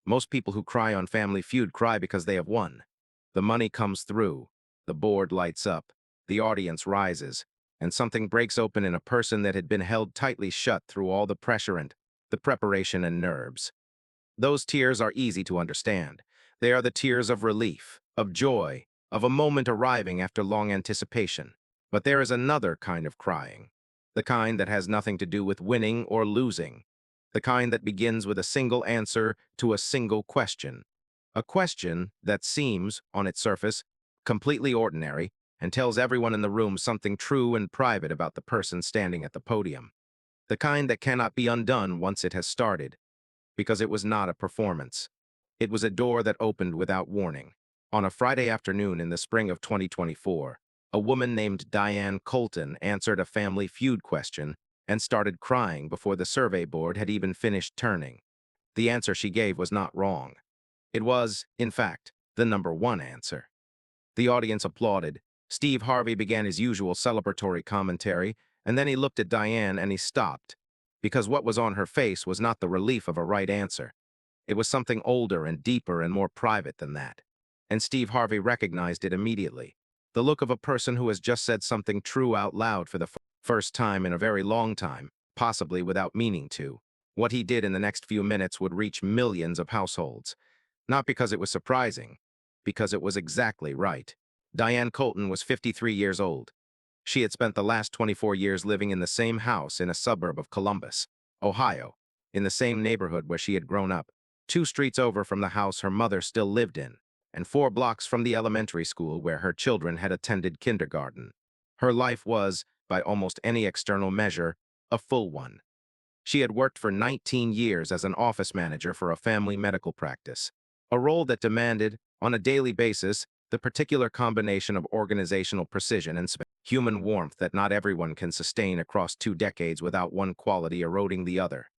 Most people who cry on Family Feud cry because they have won. The money comes through, the board lights up, the audience rises, and something breaks open in a person that had been held tightly shut through all the pressure and the preparation and nerves. Those tears are easy to understand. They are the tears of relief, of joy, of a moment arriving after long anticipation. But there is another kind of crying, the kind that has nothing to do with winning or losing, the kind that begins with a single answer to a single question. A question that seems, on its surface, completely ordinary and tells everyone in the room something true and private about the person standing at the podium. The kind that cannot be undone once it has started, because it was not a performance. It was a door that opened without warning. On a Friday afternoon in the spring of 2024, a woman named Diane Colton answered a Family Feud question and started crying before the survey board had even finished turning. The answer she gave was not wrong. It was, in fact, the number one answer. The audience applauded. Steve Harvey began his usual celebratory commentary, and then he looked at Diane and he stopped, because what was on her face was not the relief of a right answer. It was something older and deeper and more private than that. And Steve Harvey recognized it immediately. The look of a person who has just said something true out loud for the first time in a very long time, possibly without meaning to. What he did in the next few minutes would reach millions of households. Not because it was surprising, because it was exactly right. Diane Colton was 53 years old. She had spent the last 24 years living in the same house in a suburb of Columbus, Ohio, in the same neighborhood where she had grown up, 2 streets over from the house her mother still lived in, and 4 blocks from the elementary school where her children had attended kindergarten. Her life was, by almost any external measure, a full one. She had worked for 19 years as an office manager for a family medical practice, a role that demanded, on a daily basis, the particular combination of organizational precision and human warmth that not everyone can sustain across 2 decades without one quality eroding the other.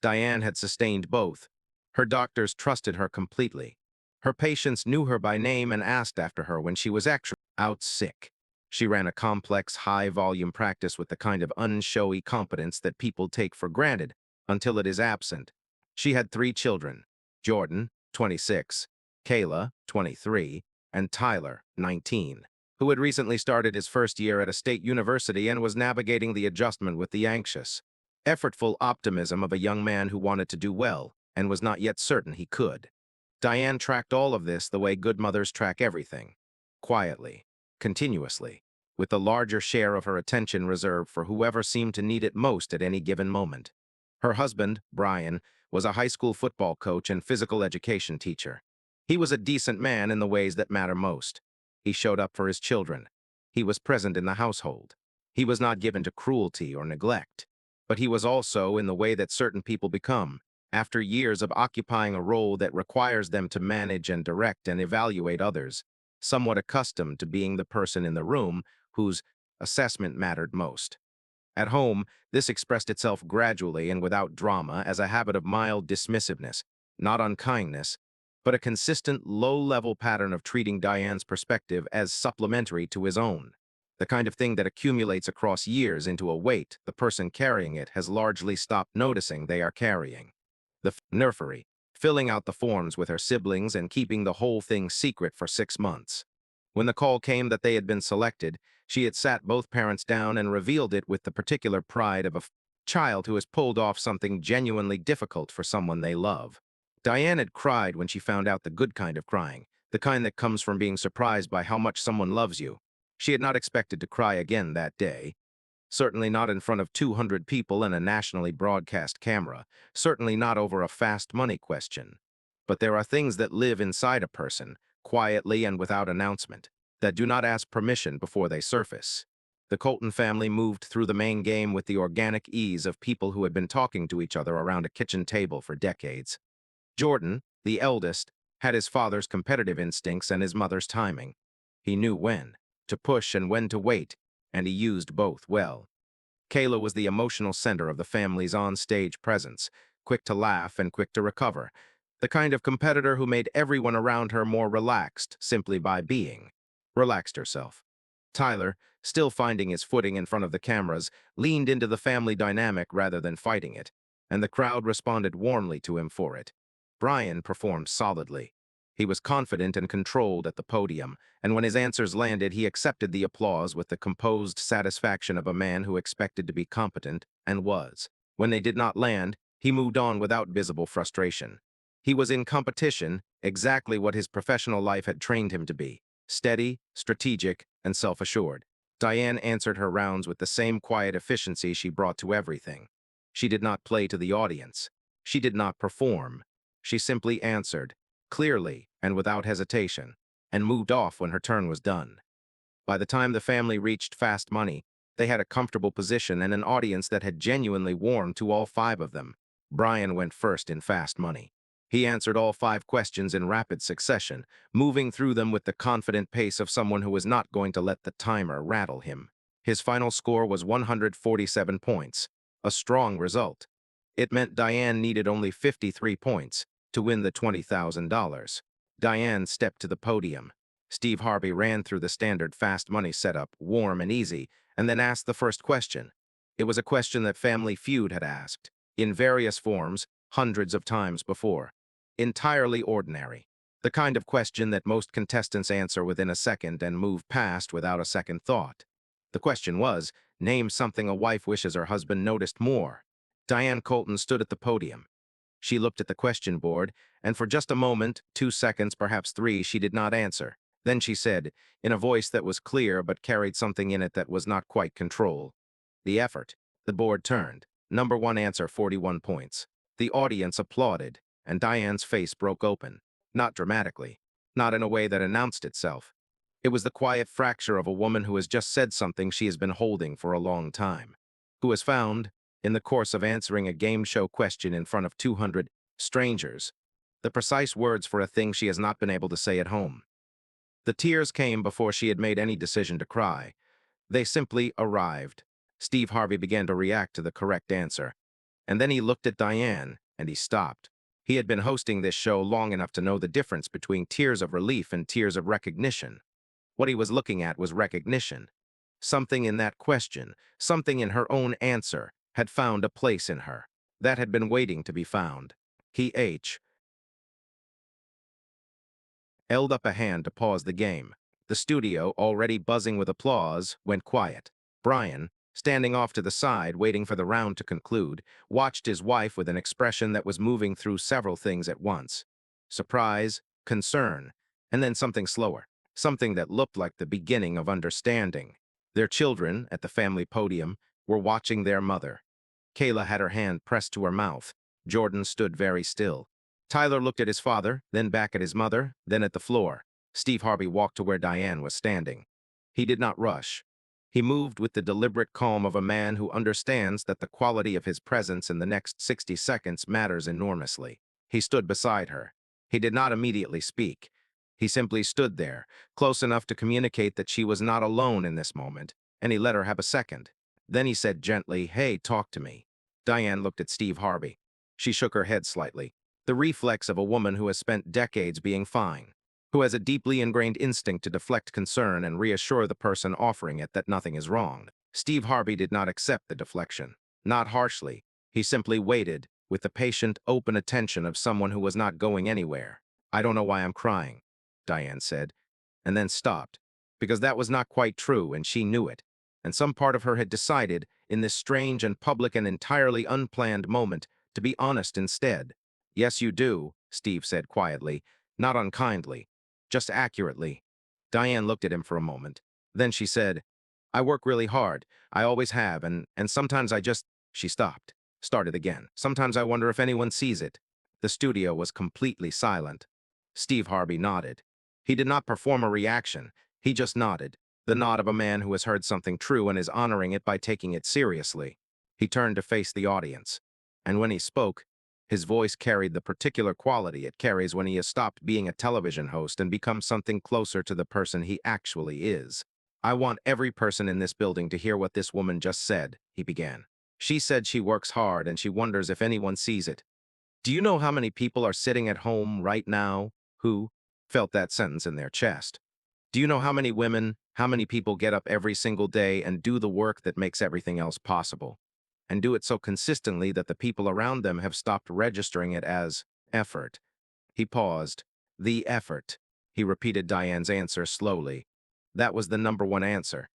Diane had sustained both. Her doctors trusted her completely. Her patients knew her by name and asked after her when she was actually out sick. She ran a complex, high-volume practice with the kind of unshowy competence that people take for granted until it is absent. She had 3 children, Jordan, 26, Kayla, 23, and Tyler, 19, who had recently started his first year at a state university and was navigating the adjustment with the anxious, effortful optimism of a young man who wanted to do well and was not yet certain he could. Diane tracked all of this the way good mothers track everything, quietly, continuously, with the larger share of her attention reserved for whoever seemed to need it most at any given moment. Her husband, Brian, was a high school football coach and physical education teacher. He was a decent man in the ways that matter most. He showed up for his children. He was present in the household. He was not given to cruelty or neglect. But he was also, in the way that certain people become, after years of occupying a role that requires them to manage and direct and evaluate others, somewhat accustomed to being the person in the room whose assessment mattered most. At home, this expressed itself gradually and without drama as a habit of mild dismissiveness, not unkindness, but a consistent, low-level pattern of treating Diane's perspective as supplementary to his own, the kind of thing that accumulates across years into a weight the person carrying it has largely stopped noticing they are carrying. The nursery, filling out the forms with her siblings and keeping the whole thing secret for 6 months. When the call came that they had been selected, she had sat both parents down and revealed it with the particular pride of a child who has pulled off something genuinely difficult for someone they love. Diane had cried when she found out the good kind of crying, the kind that comes from being surprised by how much someone loves you. She had not expected to cry again that day. Certainly not in front of 200 people and a nationally broadcast camera. Certainly not over a fast money question. But there are things that live inside a person, quietly and without announcement, that do not ask permission before they surface. The Colton family moved through the main game with the organic ease of people who had been talking to each other around a kitchen table for decades. Jordan, the eldest, had his father's competitive instincts and his mother's timing. He knew when to push and when to wait, and he used both well. Kayla was the emotional center of the family's on-stage presence, quick to laugh and quick to recover, the kind of competitor who made everyone around her more relaxed simply by being. Relaxed herself. Tyler, still finding his footing in front of the cameras, leaned into the family dynamic rather than fighting it, and the crowd responded warmly to him for it. Brian performed solidly. He was confident and controlled at the podium, and when his answers landed, he accepted the applause with the composed satisfaction of a man who expected to be competent and was. When they did not land, he moved on without visible frustration. He was in competition, exactly what his professional life had trained him to be: steady, strategic, and self-assured. Diane answered her rounds with the same quiet efficiency she brought to everything. She did not play to the audience. She did not perform. She simply answered, clearly and without hesitation, and moved off when her turn was done. By the time the family reached Fast Money, they had a comfortable position and an audience that had genuinely warmed to all five of them. Brian went first in Fast Money. He answered all five questions in rapid succession, moving through them with the confident pace of someone who was not going to let the timer rattle him. His final score was 147 points, a strong result. It meant Diane needed only 53 points to win the $20,000. Diane stepped to the podium. Steve Harvey ran through the standard Fast Money setup, warm and easy, and then asked the first question. It was a question that Family Feud had asked, in various forms, hundreds of times before. Entirely ordinary. The kind of question that most contestants answer within a second and move past without a second thought. The question was, name something a wife wishes her husband noticed more. Diane Colton stood at the podium. She looked at the question board, and for just a moment, 2 seconds, perhaps 3, she did not answer. Then she said, in a voice that was clear but carried something in it that was not quite control, the effort. The board turned. Number 1 answer, 41 points. The audience applauded, and Diane's face broke open. Not dramatically. Not in a way that announced itself. It was the quiet fracture of a woman who has just said something she has been holding for a long time. Who has found, in the course of answering a game show question in front of 200 strangers, the precise words for a thing she has not been able to say at home. The tears came before she had made any decision to cry. They simply arrived. Steve Harvey began to react to the correct answer. And then he looked at Diane, and he stopped. He had been hosting this show long enough to know the difference between tears of relief and tears of recognition. What he was looking at was recognition. Something in that question, something in her own answer, had found a place in her. That had been waiting to be found. He held up a hand to pause the game. The studio, already buzzing with applause, went quiet. Brian, standing off to the side, waiting for the round to conclude, watched his wife with an expression that was moving through several things at once. Surprise, concern, and then something slower. Something that looked like the beginning of understanding. Their children, at the family podium, were watching their mother. Kayla had her hand pressed to her mouth. Jordan stood very still. Tyler looked at his father, then back at his mother, then at the floor. Steve Harvey walked to where Diane was standing. He did not rush. He moved with the deliberate calm of a man who understands that the quality of his presence in the next 60 seconds matters enormously. He stood beside her. He did not immediately speak. He simply stood there, close enough to communicate that she was not alone in this moment, and he let her have a second. Then he said gently, "Hey, talk to me." Diane looked at Steve Harvey. She shook her head slightly. The reflex of a woman who has spent decades being fine, who has a deeply ingrained instinct to deflect concern and reassure the person offering it that nothing is wrong. Steve Harvey did not accept the deflection. Not harshly. He simply waited, with the patient, open attention of someone who was not going anywhere. "I don't know why I'm crying," Diane said, and then stopped, because that was not quite true, and she knew it. And some part of her had decided, in this strange and public and entirely unplanned moment, to be honest instead. "Yes, you do," Steve said quietly, not unkindly, just accurately. Diane looked at him for a moment. Then she said, "I work really hard. I always have, and sometimes I just—" She stopped, started again. "Sometimes I wonder if anyone sees it." The studio was completely silent. Steve Harvey nodded. He did not perform a reaction. He just nodded, the nod of a man who has heard something true and is honoring it by taking it seriously. He turned to face the audience. And when he spoke, his voice carried the particular quality it carries when he has stopped being a television host and become something closer to the person he actually is. "I want every person in this building to hear what this woman just said," he began. "She said she works hard and she wonders if anyone sees it. Do you know how many people are sitting at home right now who felt that sentence in their chest? Do you know how many women, how many people get up every single day and do the work that makes everything else possible? And do it so consistently that the people around them have stopped registering it as effort He paused. The effort. He repeated Diane's answer slowly. That was the number one answer.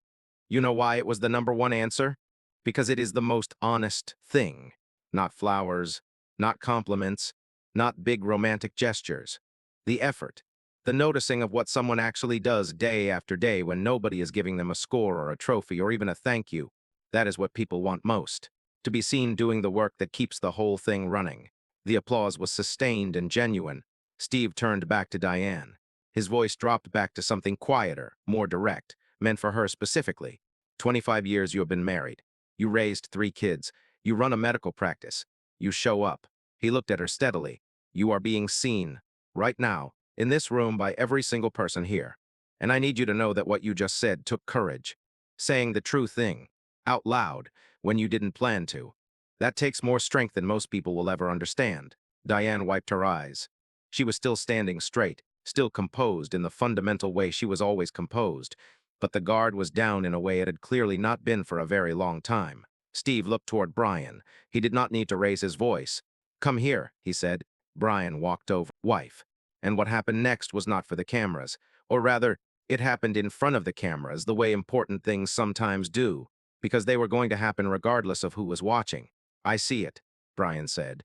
You know why it was the number one answer? Because it is the most honest thing. Not flowers, not compliments, not big romantic gestures. The effort. The noticing of what someone actually does day after day when nobody is giving them a score or a trophy or even a thank you. That is what people want most. To be seen doing the work that keeps the whole thing running. The applause was sustained and genuine. Steve turned back to Diane. His voice dropped back to something quieter, more direct, meant for her specifically. 25 years you have been married. You raised 3 kids. You run a medical practice. You show up. He looked at her steadily. You are being seen, right now, in this room by every single person here. And I need you to know that what you just said took courage. Saying the true thing, out loud, when you didn't plan to. That takes more strength than most people will ever understand. Diane wiped her eyes. She was still standing straight, still composed in the fundamental way she was always composed, but the guard was down in a way it had clearly not been for a very long time. Steve looked toward Brian. He did not need to raise his voice. Come here, he said. Brian walked over. Wife. And what happened next was not for the cameras. Or rather, it happened in front of the cameras, the way important things sometimes do, because they were going to happen regardless of who was watching. I see it, Brian said.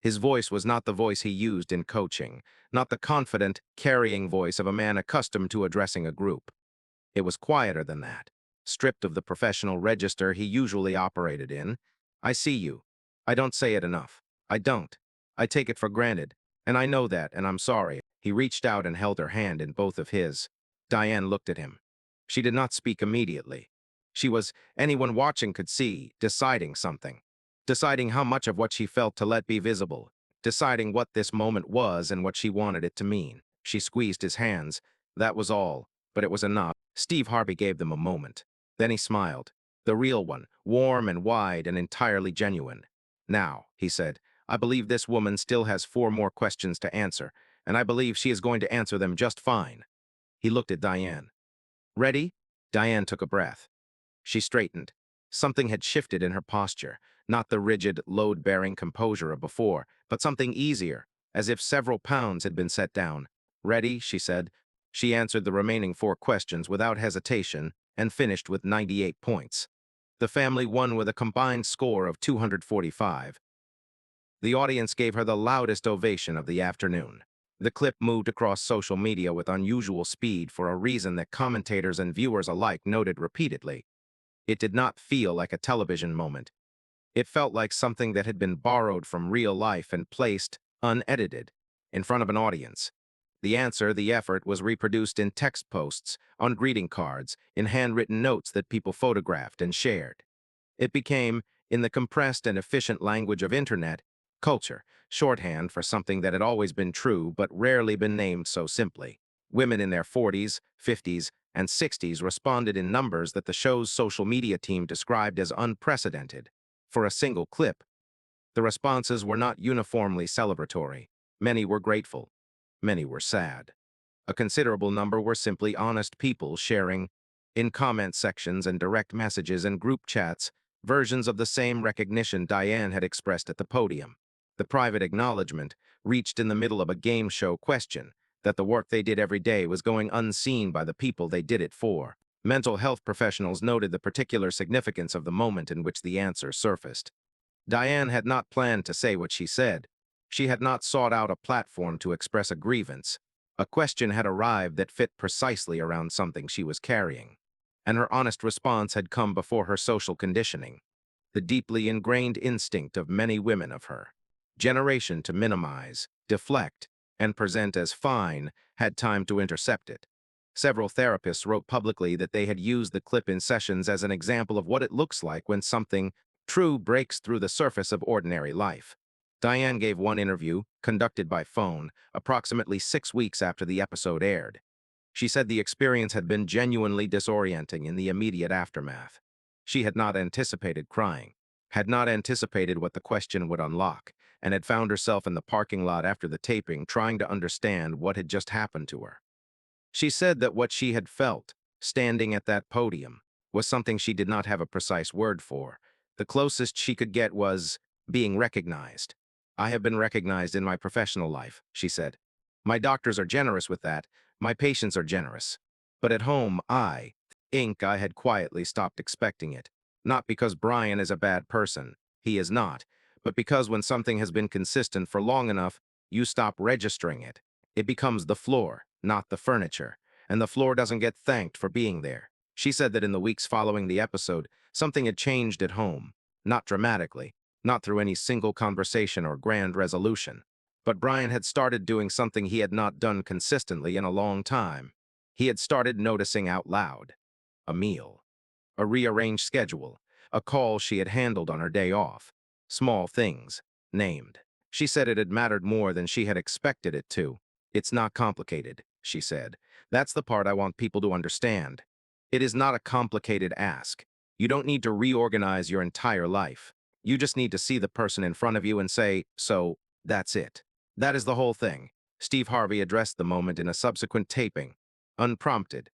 His voice was not the voice he used in coaching, not the confident, carrying voice of a man accustomed to addressing a group. It was quieter than that, stripped of the professional register he usually operated in. I see you. I don't say it enough. I don't. I take it for granted, and I know that, and I'm sorry. He reached out and held her hand in both of his. Diane looked at him. She did not speak immediately. She was, anyone watching could see, deciding something. Deciding how much of what she felt to let be visible. Deciding what this moment was and what she wanted it to mean. She squeezed his hands. That was all, but it was enough. Steve Harvey gave them a moment. Then he smiled. The real one, warm and wide and entirely genuine. Now, he said, I believe this woman still has 4 more questions to answer, and I believe she is going to answer them just fine. He looked at Diane. Ready? Diane took a breath. She straightened. Something had shifted in her posture, not the rigid, load-bearing composure of before, but something easier, as if several pounds had been set down. Ready, she said. She answered the remaining 4 questions without hesitation and finished with 98 points. The family won with a combined score of 245. The audience gave her the loudest ovation of the afternoon. The clip moved across social media with unusual speed for a reason that commentators and viewers alike noted repeatedly. It did not feel like a television moment. It felt like something that had been borrowed from real life and placed, unedited, in front of an audience. The answer, the effort, was reproduced in text posts, on greeting cards, in handwritten notes that people photographed and shared. It became, in the compressed and efficient language of internet, culture, shorthand for something that had always been true but rarely been named so simply. Women in their 40s, 50s, and 60s responded in numbers that the show's social media team described as unprecedented. For a single clip, the responses were not uniformly celebratory. Many were grateful. Many were sad. A considerable number were simply honest people sharing, in comment sections and direct messages and group chats, versions of the same recognition Diane had expressed at the podium. The private acknowledgement, reached in the middle of a game show question, that the work they did every day was going unseen by the people they did it for. Mental health professionals noted the particular significance of the moment in which the answer surfaced. Diane had not planned to say what she said. She had not sought out a platform to express a grievance. A question had arrived that fit precisely around something she was carrying. And her honest response had come before her social conditioning, the deeply ingrained instinct of many women of her generation to minimize, deflect, and present as fine had time to intercept it. Several therapists wrote publicly that they had used the clip in sessions as an example of what it looks like when something true breaks through the surface of ordinary life. Diane gave one interview, conducted by phone, approximately 6 weeks after the episode aired. She said the experience had been genuinely disorienting in the immediate aftermath. She had not anticipated crying, had not anticipated what the question would unlock, and had found herself in the parking lot after the taping trying to understand what had just happened to her. She said that what she had felt, standing at that podium, was something she did not have a precise word for. The closest she could get was being recognized. I have been recognized in my professional life, she said. My doctors are generous with that. My patients are generous. But at home, I had quietly stopped expecting it. Not because Brian is a bad person. He is not. But because when something has been consistent for long enough, you stop registering it. It becomes the floor, not the furniture. And the floor doesn't get thanked for being there. She said that in the weeks following the episode, something had changed at home. Not dramatically, not through any single conversation or grand resolution. But Brian had started doing something he had not done consistently in a long time. He had started noticing out loud. A meal. A rearranged schedule. A call she had handled on her day off. Small things. Named. She said it had mattered more than she had expected it to. It's not complicated, she said. That's the part I want people to understand. It is not a complicated ask. You don't need to reorganize your entire life. You just need to see the person in front of you and say, so, that's it. That is the whole thing. Steve Harvey addressed the moment in a subsequent taping, unprompted,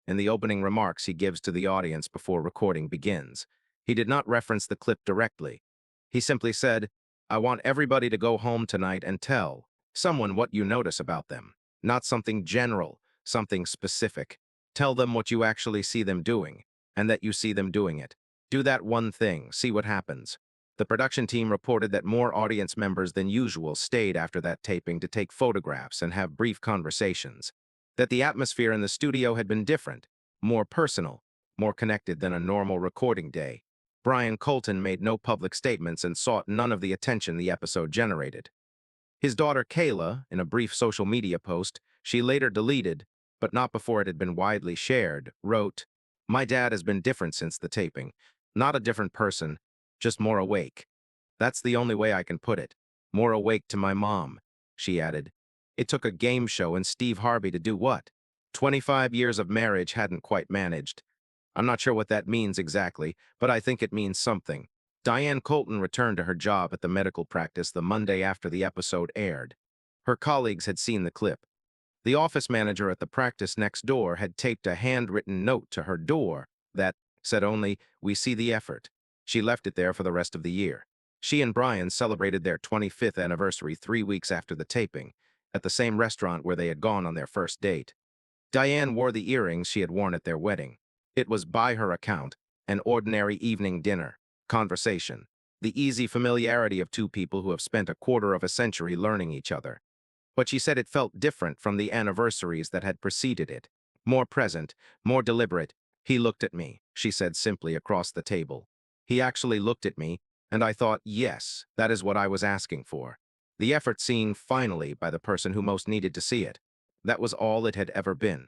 in the opening remarks he gives to the audience before recording begins. He did not reference the clip directly. He simply said, I want everybody to go home tonight and tell someone what you notice about them. Not something general, something specific. Tell them what you actually see them doing, and that you see them doing it. Do that one thing, see what happens. The production team reported that more audience members than usual stayed after that taping to take photographs and have brief conversations. That the atmosphere in the studio had been different, more personal, more connected than a normal recording day. Diane Colton made no public statements and sought none of the attention the episode generated. His daughter Kayla, in a brief social media post, she later deleted, but not before it had been widely shared, wrote, My dad has been different since the taping. Not a different person, just more awake. That's the only way I can put it. More awake to my mom, she added. It took a game show and Steve Harvey to do what? 25 years of marriage hadn't quite managed. I'm not sure what that means exactly, but I think it means something. Diane Colton returned to her job at the medical practice the Monday after the episode aired. Her colleagues had seen the clip. The office manager at the practice next door had taped a handwritten note to her door that said only, We see the effort. She left it there for the rest of the year. She and Brian celebrated their 25th anniversary 3 weeks after the taping, at the same restaurant where they had gone on their first date. Diane wore the earrings she had worn at their wedding. It was, by her account, an ordinary evening dinner, conversation, the easy familiarity of two people who have spent a quarter of a century learning each other. But she said it felt different from the anniversaries that had preceded it. More present, more deliberate. He looked at me, she said simply across the table. He actually looked at me, and I thought, yes, that is what I was asking for. The effort seen, finally, by the person who most needed to see it. That was all it had ever been.